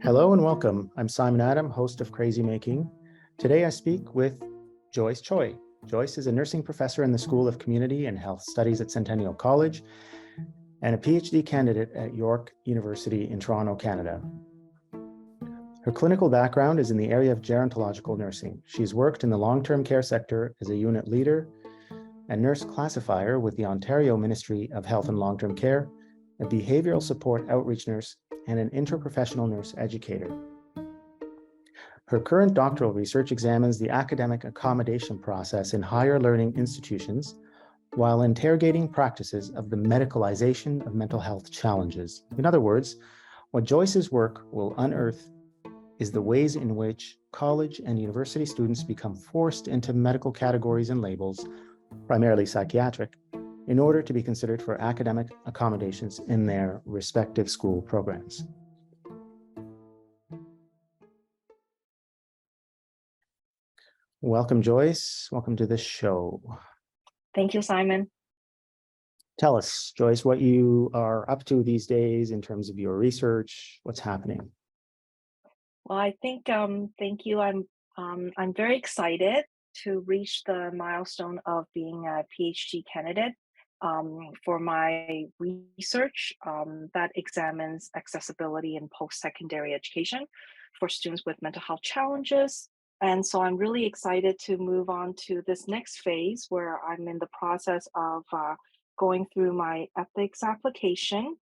Hello and welcome. I'm Simon Adam, host of Crazy Making. Today I speak with Joyce Tsui. Joyce is a nursing professor in the School of Community and Health Studies at Centennial College and a PhD candidate at York University in Toronto, Canada. Her clinical background is in the area of gerontological nursing. She's worked in the long-term care sector as a unit leader and nurse classifier with the Ontario Ministry of Health and Long-Term Care, a behavioural support outreach nurse, and an interprofessional nurse educator. Her current doctoral research examines the academic accommodation process in higher learning institutions while interrogating practices of the medicalization of mental health challenges. In other words, what Joyce's work will unearth is the ways in which college and university students become forced into medical categories and labels, primarily psychiatric, in order to be considered for academic accommodations in their respective school programs. Welcome, Joyce. Welcome to the show. Thank you, Simon. Tell us, Joyce, what you are up to these days in terms of your research, what's happening. Well, I think, thank you. I'm very excited to reach the milestone of being a PhD candidate for my research that examines accessibility in post-secondary education for students with mental health challenges. And so I'm really excited to move on to this next phase where I'm in the process of going through my ethics application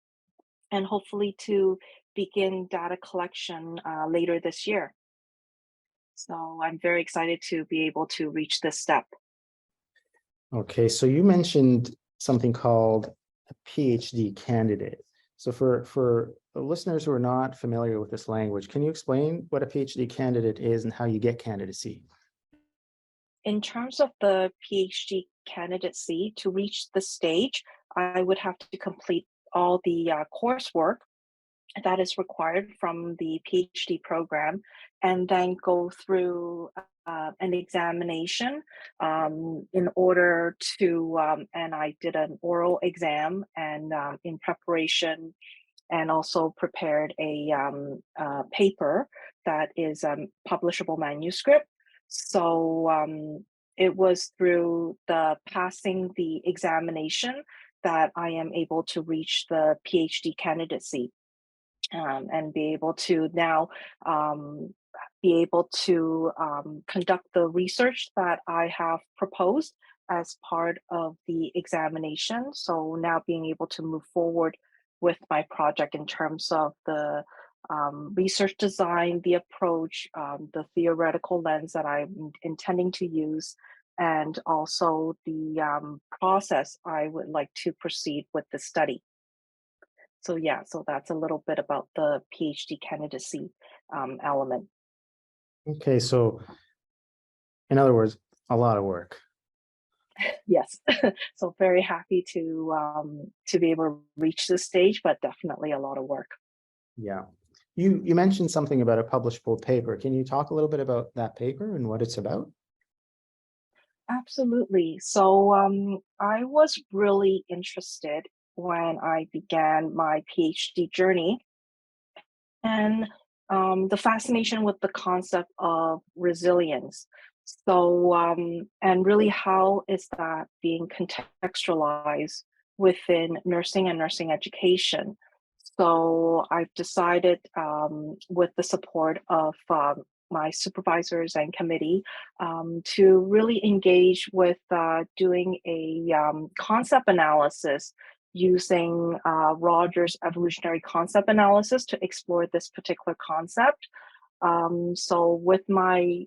and hopefully to begin data collection later this year. So I'm very excited to be able to reach this step. Okay, so you mentioned something called a PhD candidate. So for the listeners who are not familiar with this language, can you explain what a PhD candidate is and how you get candidacy? In terms of the PhD candidacy, to reach the stage, I would have to complete all the coursework that is required from the PhD program, and then go through an examination in order to, and I did an oral exam and in preparation, and also prepared a paper that is publishable manuscript. So it was through the passing the examination that I am able to reach the PhD candidacy. And be able to now conduct the research that I have proposed as part of the examination. So now being able to move forward with my project in terms of the research design, the approach, the theoretical lens that I'm intending to use, and also the process I would like to proceed with the study. So yeah, so that's a little bit about the PhD candidacy element. Okay, so in other words, a lot of work. Yes, so very happy to be able to reach this stage, but definitely a lot of work. Yeah, you mentioned something about a publishable paper. Can you talk a little bit about that paper and what it's about? Absolutely. So I was really interested when I began my PhD journey, and the fascination with the concept of resilience. So, and really, how is that being contextualized within nursing and nursing education? So, I've decided, with the support of my supervisors and committee, to really engage with doing a concept analysis using Rogers' evolutionary concept analysis to explore this particular concept. So with my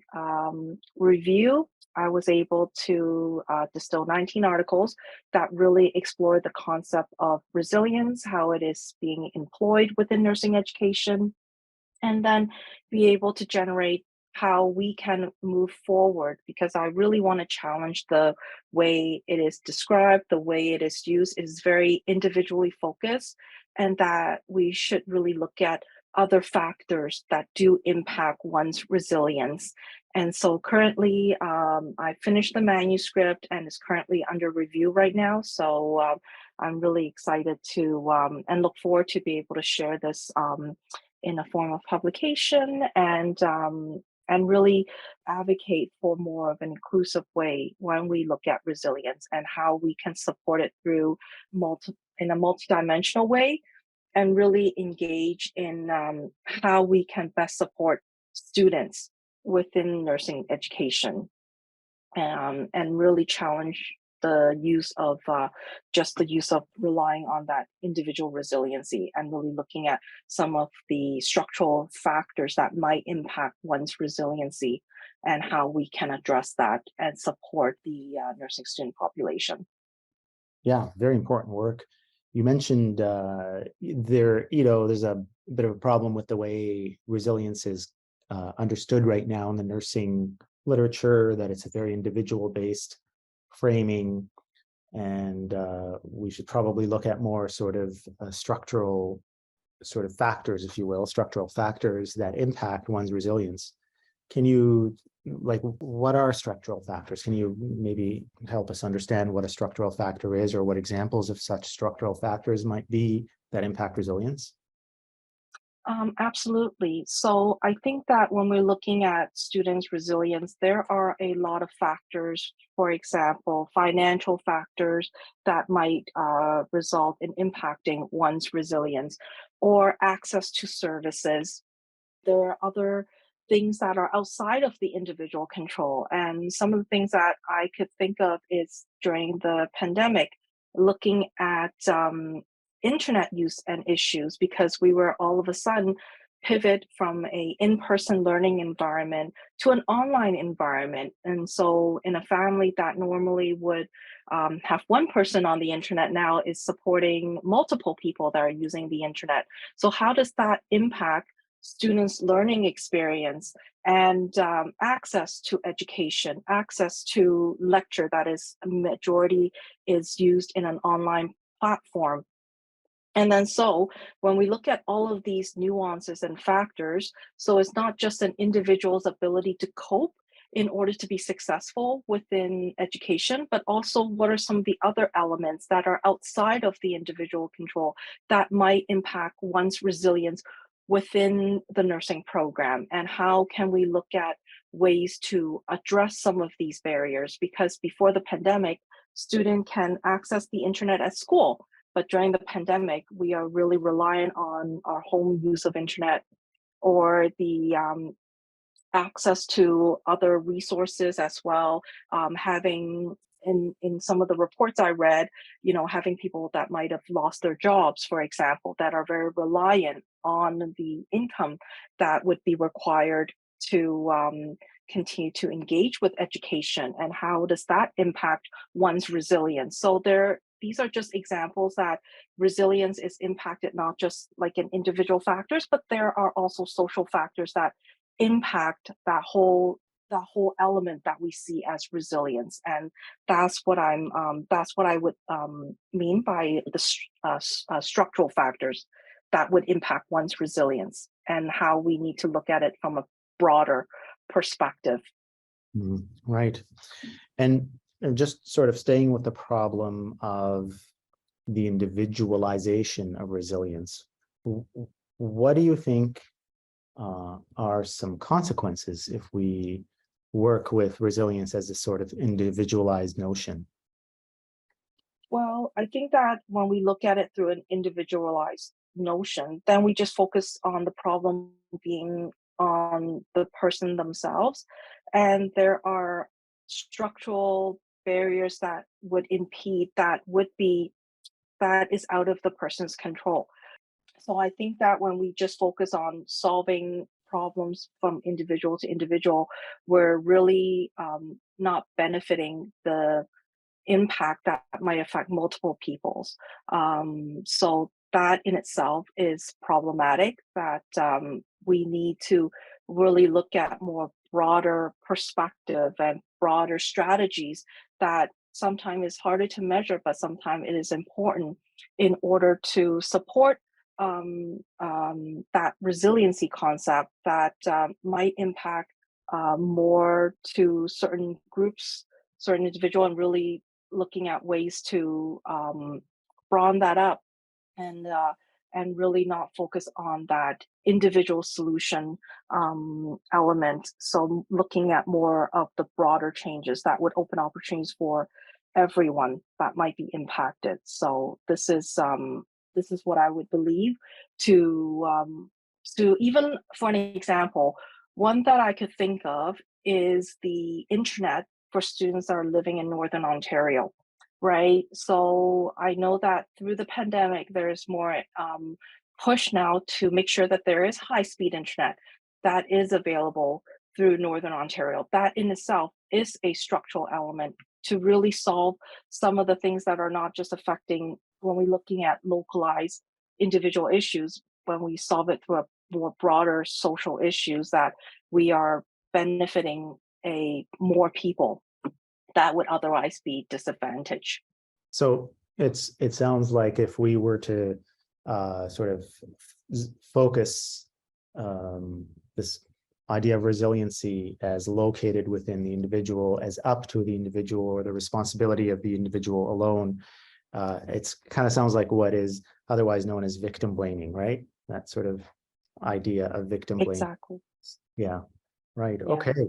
review, I was able to distill 19 articles that really explore the concept of resilience, how it is being employed within nursing education, and then be able to generate how we can move forward, because I really want to challenge the way it is described, the way it is used. It is very individually focused, and that we should really look at other factors that do impact one's resilience. And so currently, I finished the manuscript and is currently under review right now. So I'm really excited to and look forward to be able to share this in a form of publication, and really advocate for more of an inclusive way when we look at resilience and how we can support it through in a multidimensional way, and really engage in how we can best support students within nursing education, and really challenge the use of just the use of relying on that individual resiliency, and really looking at some of the structural factors that might impact one's resiliency, and how we can address that and support the nursing student population. Yeah, very important work. You mentioned there's a bit of a problem with the way resilience is understood right now in the nursing literature, that it's a very individual-based framing, and we should probably look at more sort of structural sort of factors, if you will, structural factors that impact one's resilience. Can you, like, what are structural factors? Can you maybe help us understand what a structural factor is, or what examples of such structural factors might be that impact resilience? Absolutely. So I think that when we're looking at students' resilience, there are a lot of factors, for example, financial factors that might result in impacting one's resilience, or access to services. There are other things that are outside of the individual control. And some of the things that I could think of is during the pandemic, looking at internet use and issues, because we were all of a sudden pivot from a in-person learning environment to an online environment. And so in a family that normally would have one person on the internet, now is supporting multiple people that are using the internet. So how does that impact students' learning experience and access to education, access to lecture that is majority is used in an online platform? And then so when we look at all of these nuances and factors, so it's not just an individual's ability to cope in order to be successful within education, but also what are some of the other elements that are outside of the individual control that might impact one's resilience within the nursing program, and how can we look at ways to address some of these barriers? Because before the pandemic, student can access the internet at school, but during the pandemic, we are really reliant on our home use of internet, or the access to other resources as well. Having in some of the reports I read, having people that might have lost their jobs, for example, that are very reliant on the income that would be required to continue to engage with education, and how does that impact one's resilience? So these are just examples that resilience is impacted not just like in individual factors, but there are also social factors that impact that whole element that we see as resilience. And that's what I would mean by the structural factors that would impact one's resilience, and how we need to look at it from a broader perspective. Right. And just sort of staying with the problem of the individualization of resilience, what do you think are some consequences if we work with resilience as a sort of individualized notion? Well, I think that when we look at it through an individualized notion, then we just focus on the problem being on the person themselves. And there are structural barriers that would impede, that is out of the person's control. So I think that when we just focus on solving problems from individual to individual, we're really not benefiting the impact that might affect multiple peoples. So that in itself is problematic, that we need to really look at more broader perspective and broader strategies that sometimes is harder to measure, but sometimes it is important in order to support that resiliency concept that might impact more to certain groups, certain individual, and really looking at ways to broaden that up, and really not focus on that individual solution element. So looking at more of the broader changes that would open opportunities for everyone that might be impacted. So this is what I would believe to even for an example, one that I could think of is the internet for students that are living in Northern Ontario, right? So I know that through the pandemic, there's more push now to make sure that there is high speed internet that is available through Northern Ontario. That in itself is a structural element to really solve some of the things that are not just affecting when we're looking at localized individual issues, when we solve it through a more broader social issues that we are benefiting a more people that would otherwise be disadvantaged. So it sounds like if we were to sort of focus this idea of resiliency as located within the individual, as up to the individual or the responsibility of the individual alone, it's kind of sounds like what is otherwise known as victim blaming, right? That sort of idea of victim blaming. Exactly. Yeah, right. Yeah. Okay.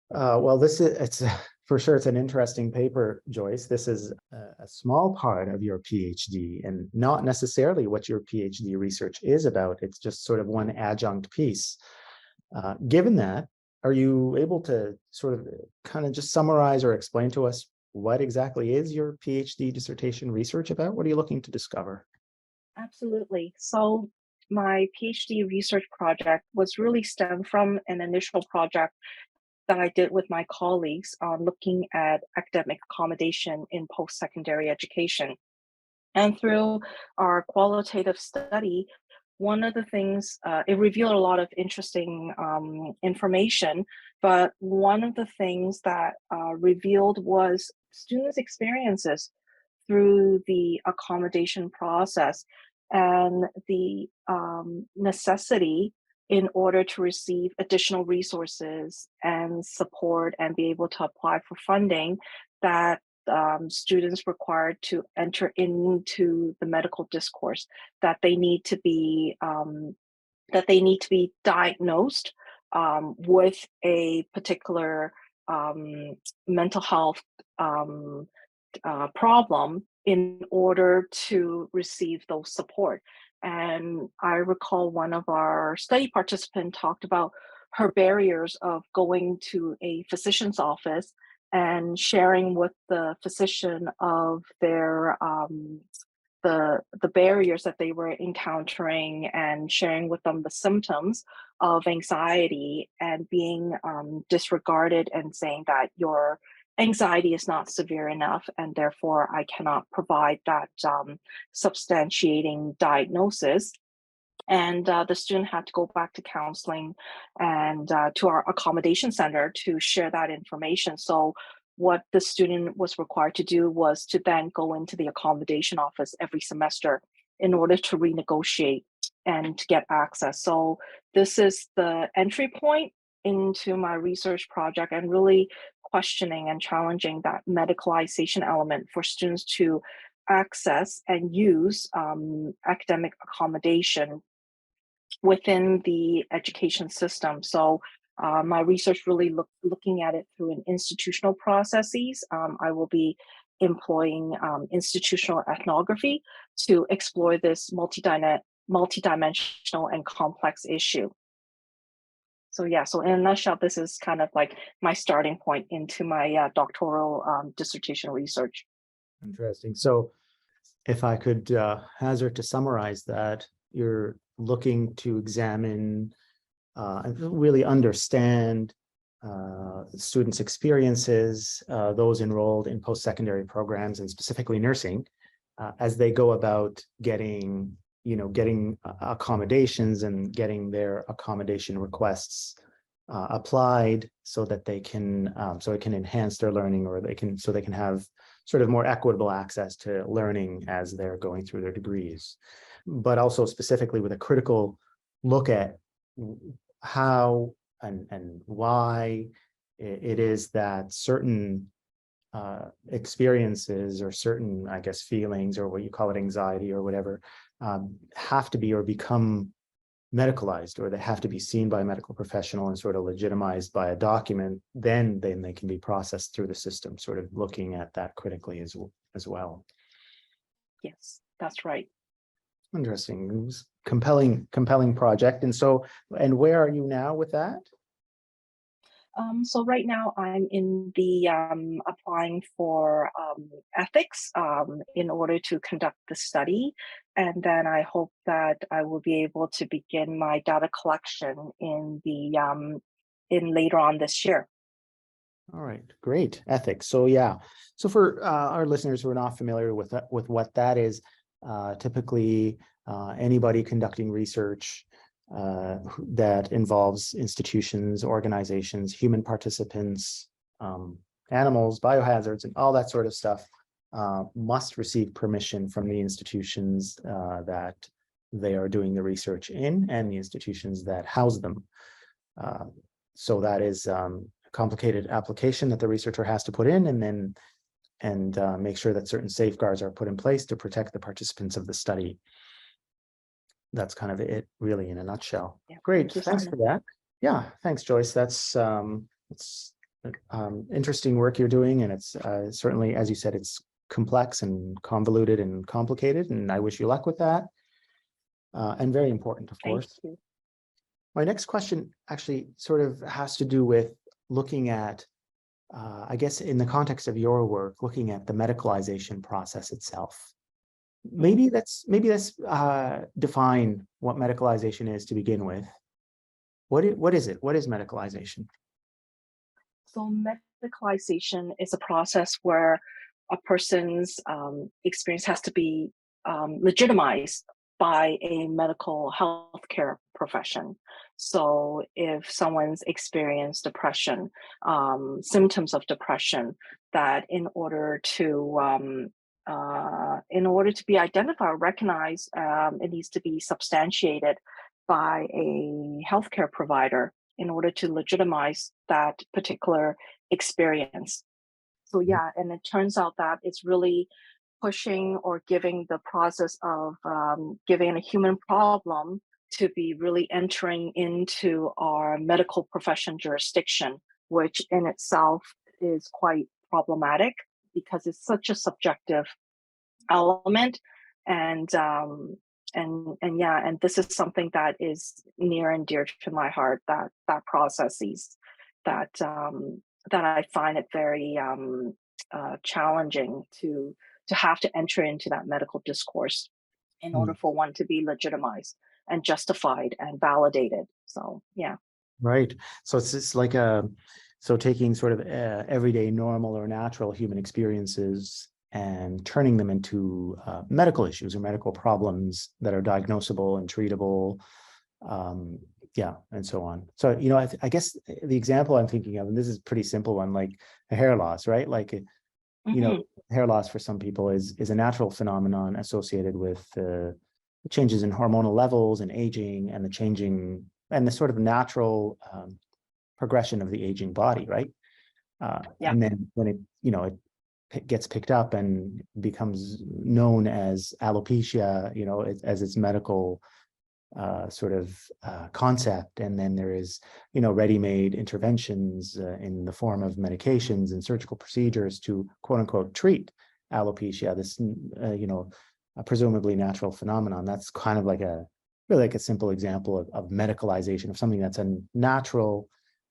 Well, it's for sure, it's an interesting paper, Joyce. This is a small part of your PhD and not necessarily what your PhD research is about. It's just sort of one adjunct piece. Given that, are you able to sort of kind of just summarize or explain to us what exactly is your PhD dissertation research about? What are you looking to discover? Absolutely. So my PhD research project was really stemmed from an initial project that I did with my colleagues on looking at academic accommodation in post-secondary education. And through our qualitative study, one of the things, it revealed a lot of interesting information, but one of the things that revealed was students' experiences through the accommodation process and the necessity in order to receive additional resources and support and be able to apply for funding that students required to enter into the medical discourse, that they need to be diagnosed with a particular mental health problem in order to receive those support. And I recall one of our study participants talked about her barriers of going to a physician's office and sharing with the physician of their the barriers that they were encountering and sharing with them the symptoms of anxiety and being disregarded and saying that your anxiety is not severe enough and therefore I cannot provide that substantiating diagnosis. And the student had to go back to counseling and to our accommodation center to share that information. So what the student was required to do was to then go into the accommodation office every semester in order to renegotiate and to get access. So this is the entry point into my research project and really questioning and challenging that medicalization element for students to access and use academic accommodation within the education system. So my research really looking at it through an institutional processes. I will be employing institutional ethnography to explore this multidimensional and complex issue. So yeah, so in a nutshell, this is kind of like my starting point into my doctoral dissertation research. Interesting. So if I could hazard to summarize that, you're looking to examine and really understand students' experiences, those enrolled in post-secondary programs and specifically nursing, as they go about getting accommodations and getting their accommodation requests applied so that they can so it can enhance their learning, or they can have sort of more equitable access to learning as they're going through their degrees, but also specifically with a critical look at how and why it is that certain experiences or certain, I guess, feelings, or what you call it, anxiety or whatever, have to be or become medicalized, or they have to be seen by a medical professional and sort of legitimized by a document, then they can be processed through the system, sort of looking at that critically as well. Yes, that's right. Interesting. It was compelling project. And where are you now with that? So right now I'm in the applying for ethics in order to conduct the study. And then I hope that I will be able to begin my data collection in the in later on this year. All right, great. Ethics. So yeah. So for our listeners who are not familiar with what that is, typically anybody conducting research that involves institutions, organizations, human participants, animals, biohazards, and all that sort of stuff must receive permission from the institutions that they are doing the research in and the institutions that house them. So that is a complicated application that the researcher has to put in, and make sure that certain safeguards are put in place to protect the participants of the study. That's kind of it, really, in a nutshell. Yeah, Great, thank you, thanks Simon. for that. Yeah, thanks, Joyce. That's interesting work you're doing, and it's certainly, as you said, it's complex and convoluted and complicated, and I wish you luck with that. And very important, of course. Thank you. My next question actually sort of has to do with looking at, I guess, in the context of your work, looking at the medicalization process itself. Maybe let's define what medicalization is to begin with. What is it? What is medicalization? So medicalization is a process where a person's experience has to be legitimized by a medical healthcare profession. So if someone's experienced depression, symptoms of depression, that in order to be identified, recognized, it needs to be substantiated by a healthcare provider in order to legitimize that particular experience. So yeah, and it turns out that it's really pushing or giving the process of giving a human problem to be really entering into our medical profession jurisdiction, which in itself is quite problematic because it's such a subjective element. And yeah, and this is something that is near and dear to my heart, that processes that that I find it very challenging to have to enter into that medical discourse in order for one to be legitimized and justified and validated. So yeah. Right. So it's like so taking sort of everyday normal or natural human experiences and turning them into medical issues or medical problems that are diagnosable and treatable, yeah, and so on. So, you know, I guess the example I'm thinking of, and this is a pretty simple one, like a hair loss, right? Like, you know, hair loss for some people is a natural phenomenon associated with changes in hormonal levels and aging and the changing and the sort of natural progression of the aging body, right? Yeah. And then when it gets picked up and becomes known as alopecia, you know, as its medical sort of concept, and then there is, you know, ready-made interventions in the form of medications and surgical procedures to quote unquote treat alopecia, this you know, a presumably natural phenomenon. That's kind of like really like a simple example of medicalization of something that's a natural,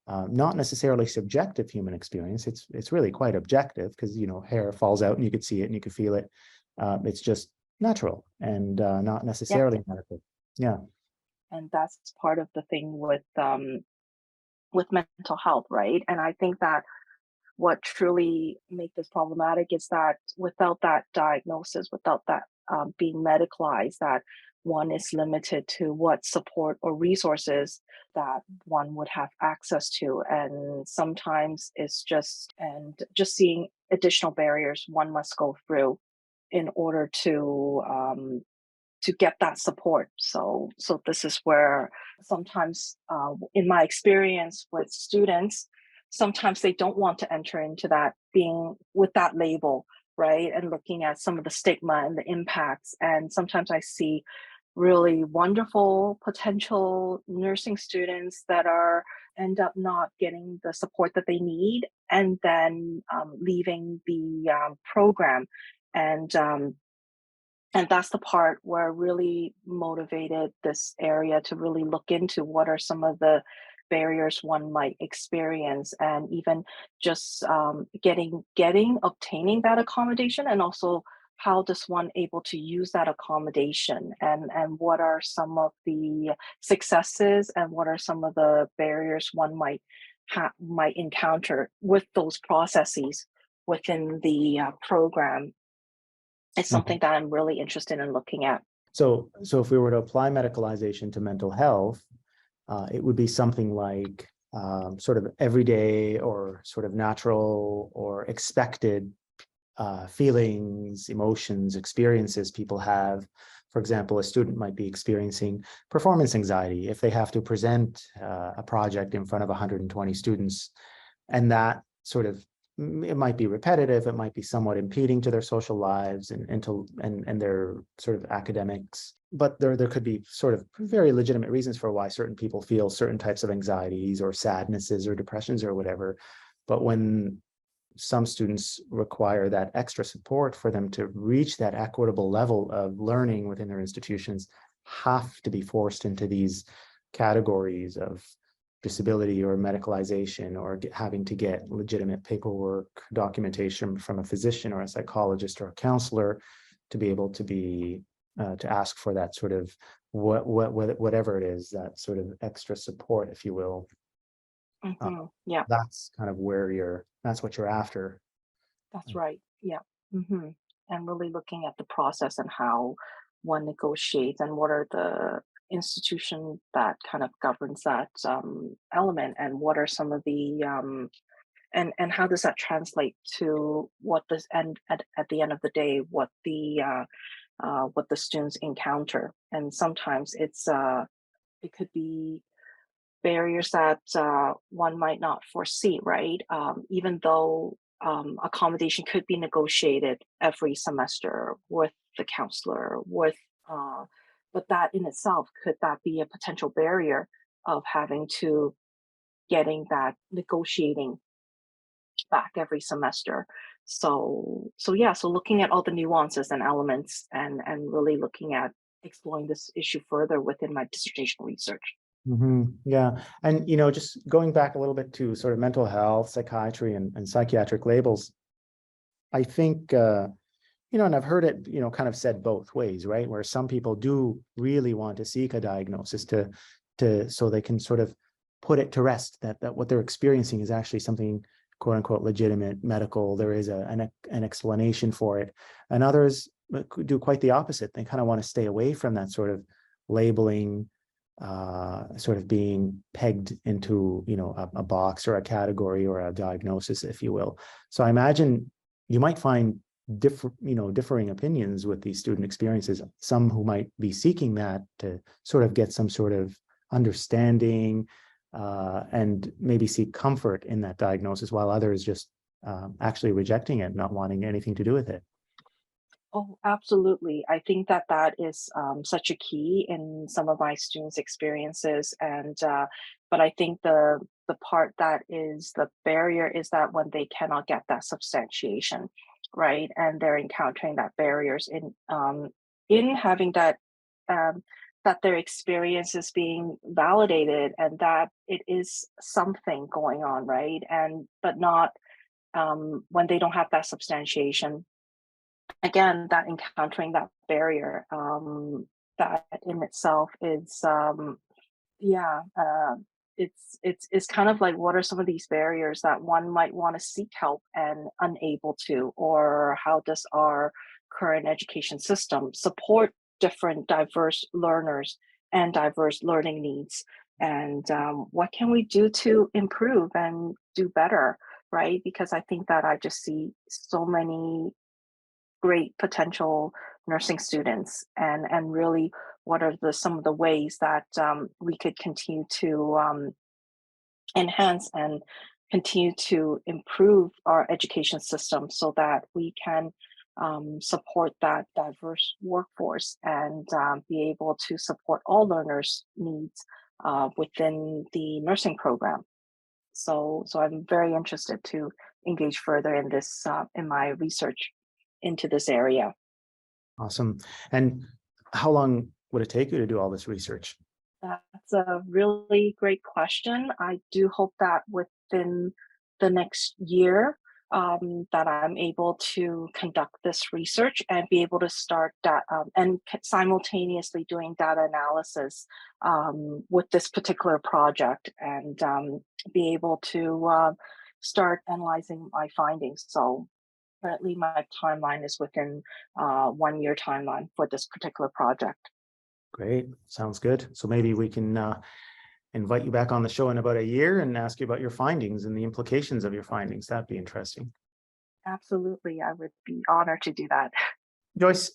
not necessarily subjective human experience. It's really quite objective because, you know, hair falls out and you could see it and you could feel it. It's just natural and not necessarily medical. Yeah. And that's part of the thing with mental health, right? And I think that what truly make this problematic is that without that diagnosis, without that being medicalized, that one is limited to what support or resources that one would have access to. And sometimes it's just seeing additional barriers one must go through in order to get that support. So this is where sometimes, in my experience with students, sometimes they don't want to enter into that being with that label, right? And looking at some of the stigma and the impacts. And sometimes I see really wonderful potential nursing students that are end up not getting the support that they need, and then leaving the program. And and that's the part where really motivated this area to really look into what are some of the barriers one might experience, and even just obtaining that accommodation, and also how does one able to use that accommodation, and what are some of the successes, and what are some of the barriers one might encounter with those processes within the program. It's Mhm. something that I'm really interested in looking at. So if we were to apply medicalization to mental health, it would be something like sort of everyday or sort of natural or expected feelings, emotions, experiences people have. For example, a student might be experiencing performance anxiety if they have to present a project in front of 120 students, and that sort of, it might be repetitive, it might be somewhat impeding to their social lives and their sort of academics. But there could be sort of very legitimate reasons for why certain people feel certain types of anxieties or sadnesses or depressions or whatever. But when some students require that extra support for them to reach that equitable level of learning within their institutions, have to be forced into these categories of disability or medicalization, or having to get legitimate paperwork documentation from a physician or a psychologist or a counselor to be able to be to ask for that sort of whatever it is, that sort of extra support, if you will. uh, Yeah, that's kind of that's what you're after. that's right. Yeah. hmm And really looking at the process and how one negotiates, and what are the institution that kind of governs that element, and what are some of the and how does that translate to what this, and at the end of the day, what the students encounter. And sometimes it could be barriers that one might not foresee, right? Even though accommodation could be negotiated every semester with the counselor, uh, but that in itself, could that be a potential barrier of having to getting that negotiating back every semester? So yeah, so looking at all the nuances and elements, and really looking at exploring this issue further within my dissertation research. Yeah. And, just going back a little bit to sort of mental health, psychiatry, and psychiatric labels, I think, and I've heard it, kind of said both ways, right? Where some people do really want to seek a diagnosis so they can sort of put it to rest that what they're experiencing is actually something quote unquote legitimate, medical. There is an explanation for it. And others do quite the opposite. They kind of want to stay away from that sort of labeling, sort of being pegged into, a box or a category or a diagnosis, if you will. So I imagine you might find differing opinions with these student experiences. Some who might be seeking that to sort of get some sort of understanding, and maybe seek comfort in that diagnosis, while others just actually rejecting it, not wanting anything to do with it. Oh, absolutely. I think that that is such a key in some of my students' experiences, and but I think the part that is the barrier is that when they cannot get that substantiation, right, and they're encountering that barriers in having um, that their experience is being validated, and that it is something going on, right, and but not when they don't have that substantiation, again, that encountering that barrier, that in itself is yeah it's kind of like, what are some of these barriers that one might want to seek help and unable to, or how does our current education system support different diverse learners and diverse learning needs, and what can we do to improve and do better, right? Because I think that I just see so many great potential nursing students, and really what are the some of the ways that we could continue to enhance and continue to improve our education system, so that we can support that diverse workforce and be able to support all learners' needs within the nursing program. So I'm very interested to engage further in this in my research into this area. Awesome. And how long would it take you to do all this research? That's a really great question. I do hope that within the next year, that I'm able to conduct this research and be able to start that and simultaneously doing data analysis with this particular project and be able to start analyzing my findings. So currently, my timeline is within 1 year timeline for this particular project. Great. Sounds good. So maybe we can invite you back on the show in about a year and ask you about your findings and the implications of your findings. That'd be interesting. Absolutely, I would be honored to do that. Joyce,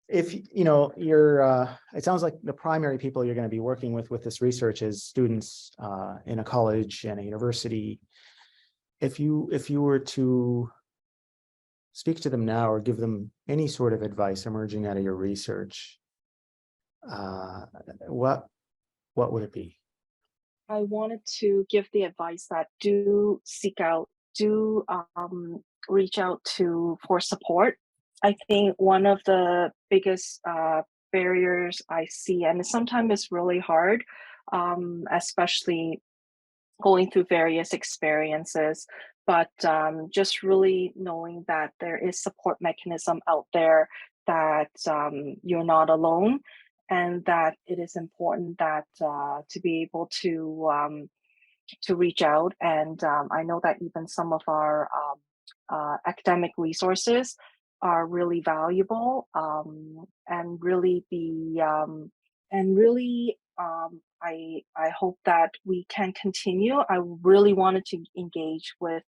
if you know you're, it sounds like the primary people you're going to be working with this research is students in a college and a university. If you were to speak to them now or give them any sort of advice emerging out of your research, what would it be? I wanted to give the advice that do seek out, do reach out to for support. I think one of the biggest barriers I see, and sometimes it's really hard, especially going through various experiences, but just really knowing that there is support mechanism out there, that you're not alone, and that it is important that to be able to reach out. And I know that even some of our academic resources are really valuable, and really be and really I hope that we can continue. I really wanted to engage with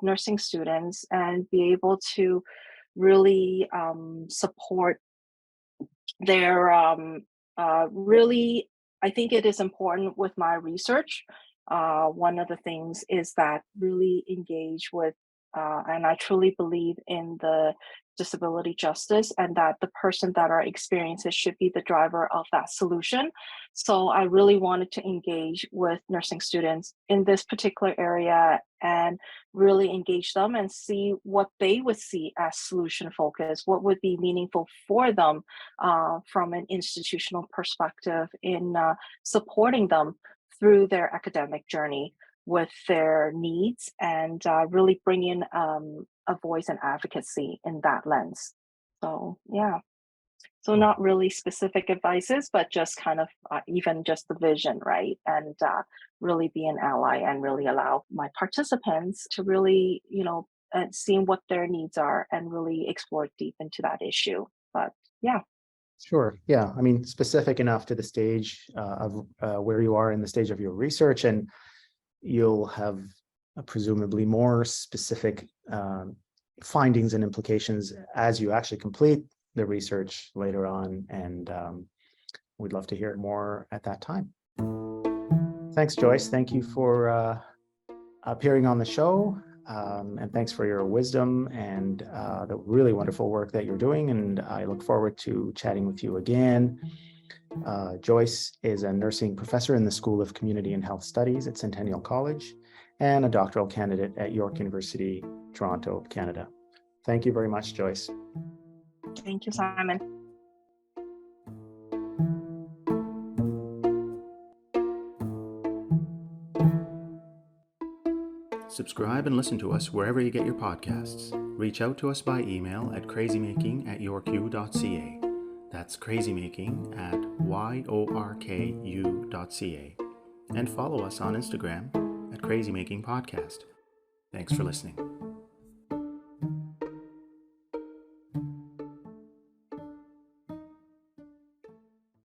nursing students and be able to really support their really. I think it is important with my research. One of the things is that really engage with, and I truly believe in the disability justice, and that the person that are experiences should be the driver of that solution. So I really wanted to engage with nursing students in this particular area and really engage them and see what they would see as solution focused, what would be meaningful for them from an institutional perspective in supporting them through their academic journey with their needs, and really bring in a voice and advocacy in that lens. So, yeah. So, not really specific advices, but just kind of even just the vision, right? And really be an ally and really allow my participants to really, seeing what their needs are and really explore deep into that issue. But yeah. Sure. Yeah. I mean, specific enough to the stage of where you are in the stage of your research, and you'll have presumably more specific findings and implications as you actually complete the research later on. And we'd love to hear more at that time. Thanks, Joyce. Thank you for appearing on the show. And thanks for your wisdom and the really wonderful work that you're doing. And I look forward to chatting with you again. Joyce is a nursing professor in the School of Community and Health Studies at Centennial College and a doctoral candidate at York University, Toronto, Canada. Thank you very much, Joyce. Thank you, Simon. Subscribe and listen to us wherever you get your podcasts. Reach out to us by email at crazymaking@yorku.ca. That's crazymaking@yorku.ca. And follow us on Instagram at crazymakingpodcast. Thanks for listening.